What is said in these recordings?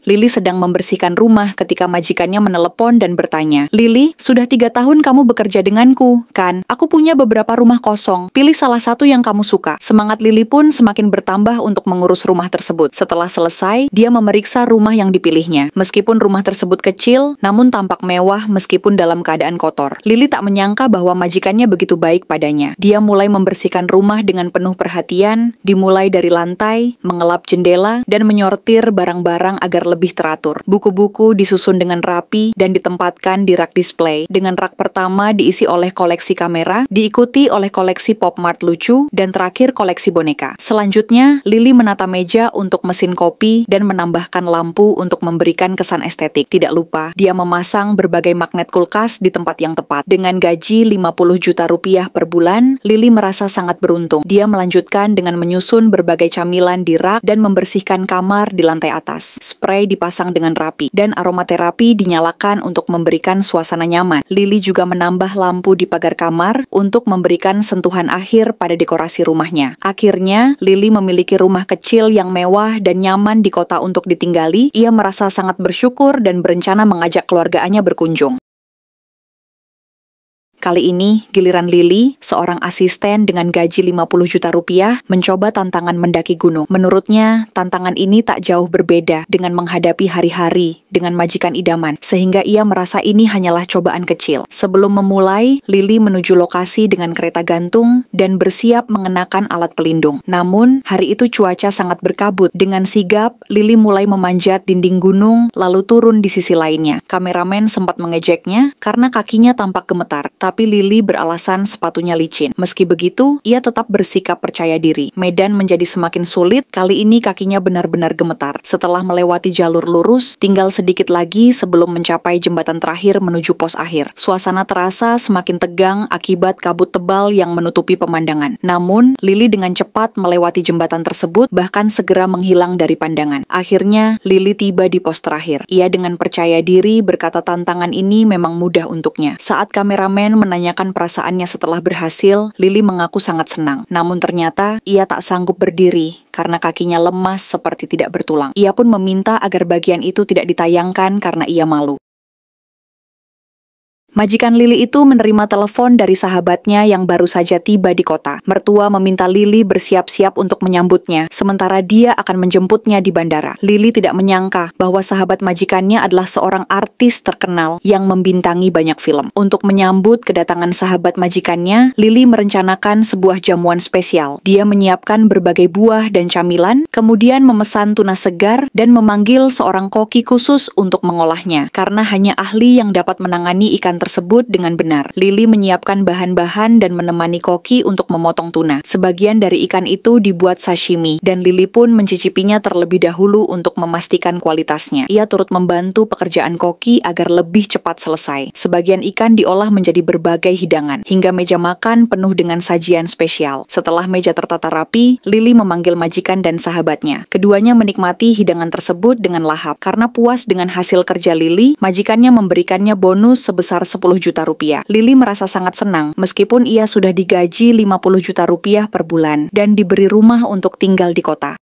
Lili sedang membersihkan rumah ketika majikannya menelepon dan bertanya, "Lili, sudah 3 tahun kamu bekerja denganku, kan? Aku punya beberapa rumah kosong. Pilih salah satu yang kamu suka." Semangat Lili pun semakin bertambah untuk mengurus rumah tersebut. Setelah selesai, dia memeriksa rumah yang dipilihnya. Meskipun rumah tersebut kecil, namun tampak mewah meskipun dalam keadaan kotor. Lili tak menyangka bahwa majikannya begitu baik padanya. Dia mulai membersihkan rumah dengan penuh perhatian, dimulai dari lantai, mengelap jendela, dan menyortir barang-barang agar lebih teratur. Buku-buku disusun dengan rapi dan ditempatkan di rak display, dengan rak pertama diisi oleh koleksi kamera, diikuti oleh koleksi pop mart lucu, dan terakhir koleksi boneka. Selanjutnya, Lili menata meja untuk mesin kopi dan menambahkan lampu untuk memberikan kesan estetik. Tidak lupa, dia memasang berbagai magnet kulkas di tempat yang tepat. Dengan gaji 50 juta rupiah per bulan, Lili merasa sangat beruntung. Dia melanjutkan dengan menyusun berbagai camilan di rak dan membersihkan kamar di lantai atas. Spray dipasang dengan rapi, dan aromaterapi dinyalakan untuk memberikan suasana nyaman. Lili juga menambah lampu di pagar kamar untuk memberikan sentuhan akhir pada dekorasi rumahnya. Akhirnya, Lili memiliki rumah kecil yang mewah dan nyaman di kota untuk ditinggali. Ia merasa sangat bersyukur dan berencana mengajak keluarganya berkunjung. Kali ini, giliran Lili, seorang asisten dengan gaji 50 juta rupiah, mencoba tantangan mendaki gunung. Menurutnya, tantangan ini tak jauh berbeda dengan menghadapi hari-hari dengan majikan idaman, sehingga ia merasa ini hanyalah cobaan kecil. Sebelum memulai, Lili menuju lokasi dengan kereta gantung dan bersiap mengenakan alat pelindung. Namun, hari itu cuaca sangat berkabut. Dengan sigap, Lili mulai memanjat dinding gunung, lalu turun di sisi lainnya. Kameramen sempat mengejeknya karena kakinya tampak gemetar. Tapi Lili beralasan sepatunya licin. Meski begitu, ia tetap bersikap percaya diri. Medan menjadi semakin sulit, kali ini kakinya benar-benar gemetar. Setelah melewati jalur lurus, tinggal sedikit lagi sebelum mencapai jembatan terakhir menuju pos akhir. Suasana terasa semakin tegang akibat kabut tebal yang menutupi pemandangan. Namun, Lili dengan cepat melewati jembatan tersebut, bahkan segera menghilang dari pandangan. Akhirnya, Lili tiba di pos terakhir. Ia dengan percaya diri berkata tantangan ini memang mudah untuknya. Saat kameramen menanyakan perasaannya setelah berhasil, Lili mengaku sangat senang. Namun ternyata, ia tak sanggup berdiri karena kakinya lemas seperti tidak bertulang. Ia pun meminta agar bagian itu tidak ditayangkan karena ia malu. Majikan Lili itu menerima telepon dari sahabatnya yang baru saja tiba di kota. Mertua meminta Lili bersiap-siap untuk menyambutnya, sementara dia akan menjemputnya di bandara. Lili tidak menyangka bahwa sahabat majikannya adalah seorang artis terkenal yang membintangi banyak film. Untuk menyambut kedatangan sahabat majikannya, Lili merencanakan sebuah jamuan spesial. Dia menyiapkan berbagai buah dan camilan, kemudian memesan tuna segar dan memanggil seorang koki khusus untuk mengolahnya, karena hanya ahli yang dapat menangani ikan tersebut dengan benar. Lili menyiapkan bahan-bahan dan menemani koki untuk memotong tuna. Sebagian dari ikan itu dibuat sashimi, dan Lili pun mencicipinya terlebih dahulu untuk memastikan kualitasnya. Ia turut membantu pekerjaan koki agar lebih cepat selesai. Sebagian ikan diolah menjadi berbagai hidangan, hingga meja makan penuh dengan sajian spesial. Setelah meja tertata rapi, Lili memanggil majikan dan sahabatnya. Keduanya menikmati hidangan tersebut dengan lahap. Karena puas dengan hasil kerja Lili, majikannya memberikannya bonus sebesar 10 juta rupiah. Lili merasa sangat senang meskipun ia sudah digaji 50 juta rupiah per bulan dan diberi rumah untuk tinggal di kota.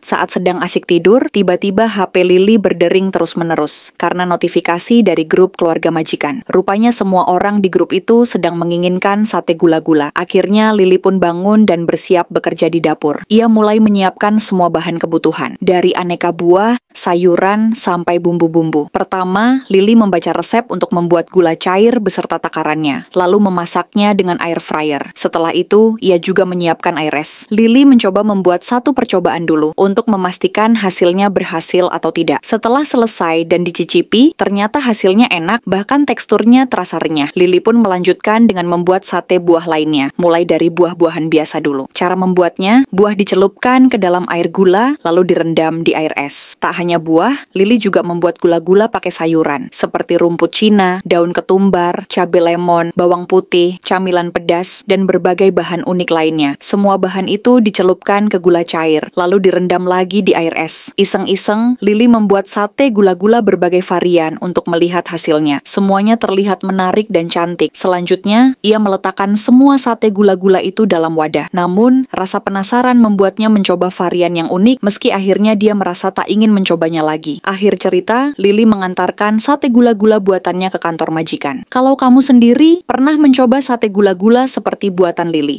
Saat sedang asyik tidur, tiba-tiba HP Lili berdering terus-menerus karena notifikasi dari grup keluarga majikan. Rupanya semua orang di grup itu sedang menginginkan sate gula-gula. Akhirnya Lili pun bangun dan bersiap bekerja di dapur. Ia mulai menyiapkan semua bahan kebutuhan, dari aneka buah, sayuran, sampai bumbu-bumbu. Pertama, Lili membaca resep untuk membuat gula cair beserta takarannya, lalu memasaknya dengan air fryer. Setelah itu, ia juga menyiapkan air es. Lili mencoba membuat satu percobaan dulu untuk memastikan hasilnya berhasil atau tidak. Setelah selesai dan dicicipi, ternyata hasilnya enak, bahkan teksturnya terasa renyah. Lili pun melanjutkan dengan membuat sate buah lainnya, mulai dari buah-buahan biasa dulu. Cara membuatnya, buah dicelupkan ke dalam air gula, lalu direndam di air es. Tak hanya buah, Lili juga membuat gula-gula pakai sayuran, seperti rumput Cina, daun ketumbar, cabai lemon, bawang putih, camilan pedas, dan berbagai bahan unik lainnya. Semua bahan itu dicelupkan ke gula cair, lalu direndam direndam lagi di air es. Iseng-iseng, Lily membuat sate gula-gula berbagai varian untuk melihat hasilnya. Semuanya terlihat menarik dan cantik. Selanjutnya, ia meletakkan semua sate gula-gula itu dalam wadah. Namun, rasa penasaran membuatnya mencoba varian yang unik, meski akhirnya dia merasa tak ingin mencobanya lagi. Akhir cerita, Lily mengantarkan sate gula-gula buatannya ke kantor majikan. Kalau kamu sendiri, pernah mencoba sate gula-gula seperti buatan Lily?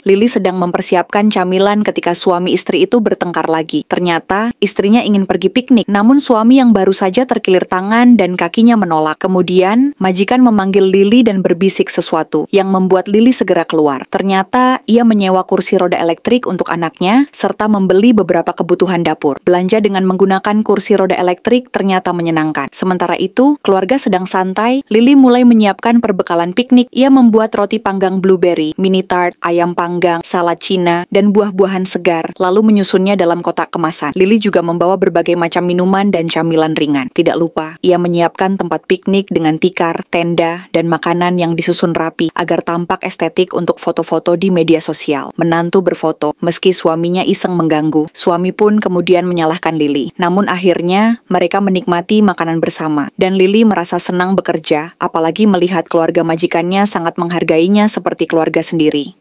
Lily sedang mempersiapkan camilan ketika suami istri itu bertengkar lagi. Ternyata, istrinya ingin pergi piknik, namun suami yang baru saja terkilir tangan dan kakinya menolak. Kemudian, majikan memanggil Lily dan berbisik sesuatu, yang membuat Lily segera keluar. Ternyata, ia menyewa kursi roda elektrik untuk anaknya, serta membeli beberapa kebutuhan dapur. Belanja dengan menggunakan kursi roda elektrik ternyata menyenangkan. Sementara itu, keluarga sedang santai, Lily mulai menyiapkan perbekalan piknik. Ia membuat roti panggang blueberry, mini tart, ayam panggang, salad Cina, dan buah-buahan segar, lalu menyusunnya dalam kotak kemasan. Lily juga membawa berbagai macam minuman dan camilan ringan. Tidak lupa, ia menyiapkan tempat piknik dengan tikar, tenda, dan makanan yang disusun rapi agar tampak estetik untuk foto-foto di media sosial. Menantu berfoto, meski suaminya iseng mengganggu. Suami pun kemudian menyalahkan Lily. Namun akhirnya, mereka menikmati makanan bersama, dan Lily merasa senang bekerja, apalagi melihat keluarga majikannya sangat menghargainya seperti keluarga sendiri.